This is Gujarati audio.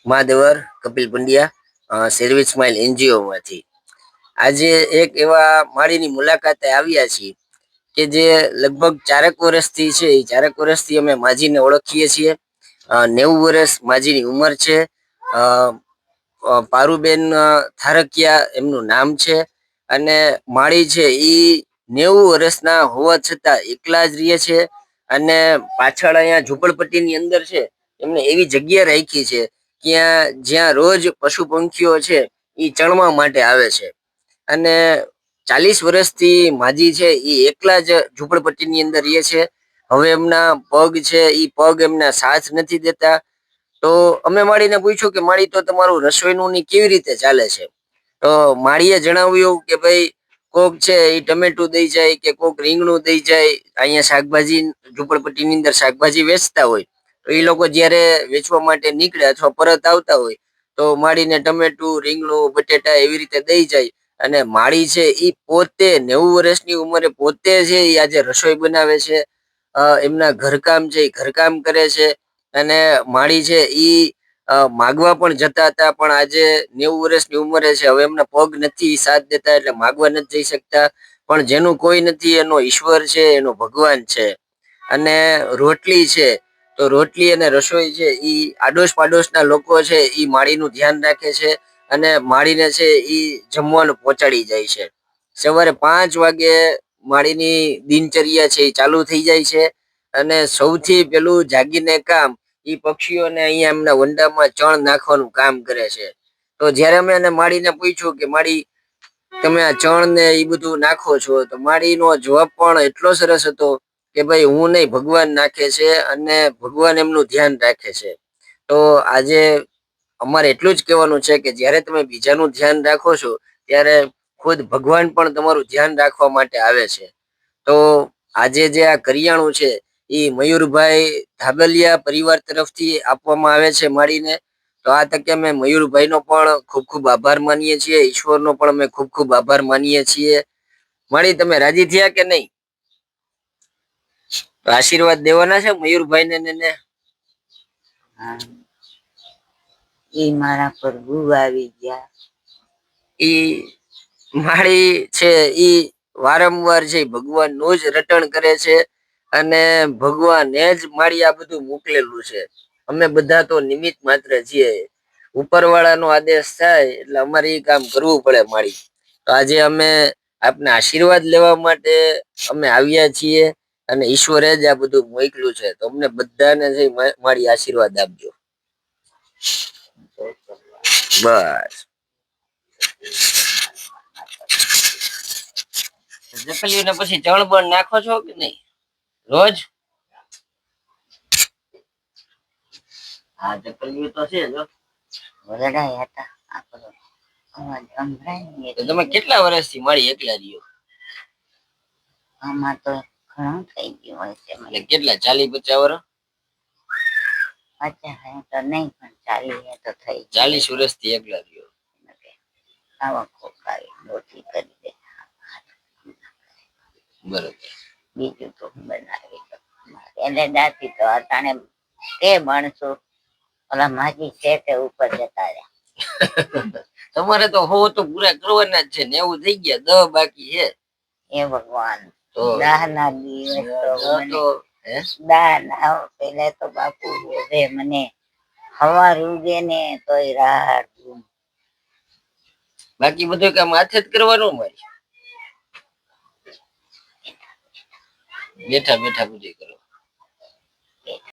મહાદેવર Kapil Pandya service smile NGO માંથી આજે એક એવા માળીની મુલાકાતે આવ્યા છીએ કે જે લગભગ ચારેક વર્ષથી છે. એ ચારેક વર્ષથી અમે માજીને ઓળખીએ છીએ. 90 વર્ષ માજીની ઉંમર છે. પારુબેન થારકિયા એમનું નામ છે. અને માળી છે ઈ 90 વર્ષના હોવા છતાં એકલા જ રહે છે. અને પાછળ અહીંયા ઝુંપડપટ્ટીની અંદર છે એમને એવી જગ્યા રાખી છે જ્યાં રોજ પશુ પંખીઓ છે ઈ ચણવા માટે આવે છે. અને 40 વર્ષથી માજી છે એ એકલા જ ઝુંપડપટ્ટીની અંદર રહે છે. હવે એમના પગ છે ઈ પગ એમના સાથ નથી દેતા. તો અમે માળીને પૂછ્યું કે માળી, તો તમારું રસોઈનું ની કેવી રીતે ચાલે છે? તો માળીએ જણાવ્યું કે ભાઈ, કોક છે એ ટમેટું દઈ જાય કે કોક રીંગણું દઈ જાય. અહીંયા શાકભાજી ઝુંપડપટ્ટીની અંદર શાકભાજી વેચતા હોય તો એ લોકો જયારે વેચવા માટે નીકળે અથવા પરત આવતા હોય તો માળીને ટમેટું, રીંગણું, બટેટા એવી રીતે દઈ જાય. અને માળી છે ઈ પોતે 90 વર્ષની ઉંમરે પોતે છે એ આજે રસોઈ બનાવે છે. એમના ઘરકામ છે એ ઘરકામ કરે છે. અને માળી છે ઈ માગવા પણ જતા હતા, પણ આજે 90 વર્ષની ઉંમરે છે, હવે એમના પગ નથી સાથ દેતા એટલે માગવા નથી જઈ શકતા. પણ જેનું કોઈ નથી એનો ઈશ્વર છે, એનો ભગવાન છે. અને રોટલી છે તો રોટલી અને રસોઈ છે ઈ આડોશ પાડોશના લોકો છે ઈ માળીનું ધ્યાન રાખે છે. અને માળીને છે ઈ જમવાનું પહોંચાડી જાય છે. સવારે 5 વાગે માળીની દિનચર્યા છે એ ચાલુ થઈ જાય છે. અને સૌથી પેલું જાગીને કામ ઈ પક્ષીઓને અહીંયા એમના વંડામાં ચણ નાખવાનું કામ કરે છે. તો જયારે અમે એને માળીને પૂછ્યું કે માળી, તમે આ ચણ ને એ બધું નાખો છો, તો માળીનો જવાબ પણ એટલો સરસ હતો કે ભાઈ, હું નહીં, ભગવાન નાખે છે અને ભગવાન એમનું ધ્યાન રાખે છે. તો આજે અમારે એટલું જ કહેવાનું છે કે જ્યારે તમે બીજાનું ધ્યાન રાખો છો ત્યારે ખુદ ભગવાન પણ તમારું ધ્યાન રાખવા માટે આવે છે. તો આજે જે આ કરિયાણું છે એ મયુરભાઈ ધાબલિયા પરિવાર તરફથી આપવામાં આવે છે માળીને. તો આ તકે અમે મયુરભાઈ નો પણ ખૂબ ખૂબ આભાર માનીએ છીએ. ઈશ્વરનો પણ અમે ખૂબ ખૂબ આભાર માનીએ છીએ. માળી, તમે રાજી થયા કે નહીં? આશીર્વાદ દેવાના છે મયુરભાઈ ને? એ મારા પર ગુરુ આવી ગયા. ઈ માળી છે ઈ વારંવાર છે ભગવાન નું જ રટણ કરે છે. અને ભગવાને જ માળી આ બધું મોકલેલું છે. અમે બધા તો નિમિત્ત માત્ર છીએ. ઉપરવાળા નો આદેશ થાય એટલે અમારે એ કામ કરવું પડે માળી. તો આજે અમે આપના આશીર્વાદ લેવા માટે અમે આવ્યા છીએ. અને ઈશ્વરે જ આ બધું મોકલ્યું છે. તો અમને બધાને છે માળી આશીર્વાદ આપજો. બસ. જકલીઓને પછી ચણ બણ નાખો છો કે નહીં રોજ? હા, જકલીઓ તો છે જો. વરડાયા હતા આપણો અવાજ સંભળાય નહીં. તો તમે કેટલા વર્ષથી માળી એકલા રહ્યો? આમાં તો ઘણું થઈ ગયું હોય છે. એટલે કેટલા, 40-50 વર્ષ? 50 તો નહીં, પણ 40 તો થઈ 40 વર્ષથી એકલા રહ્યો. આવા ખોખારી રોટલી કરી દે. બરોબર. બીજું તો બનાવી એને દાતી તો અટાણે કે માણસો ઓલા માજી છે તે ઉપર જતા રહ્યા. તમારે તો હો તો પૂરા કરવાના જ છે ને, એવું થઈ ગયા 10 બાકી છે. એ ભગવાન તો 10 ના દિવસ તો પેલા તો બાપુ બોલે મને હવાર ઉગે ને તોય રાત. બાકી બધું કામ હાથે જ કરવાનું હોય. બેઠા બેઠા બધું કરવાનું.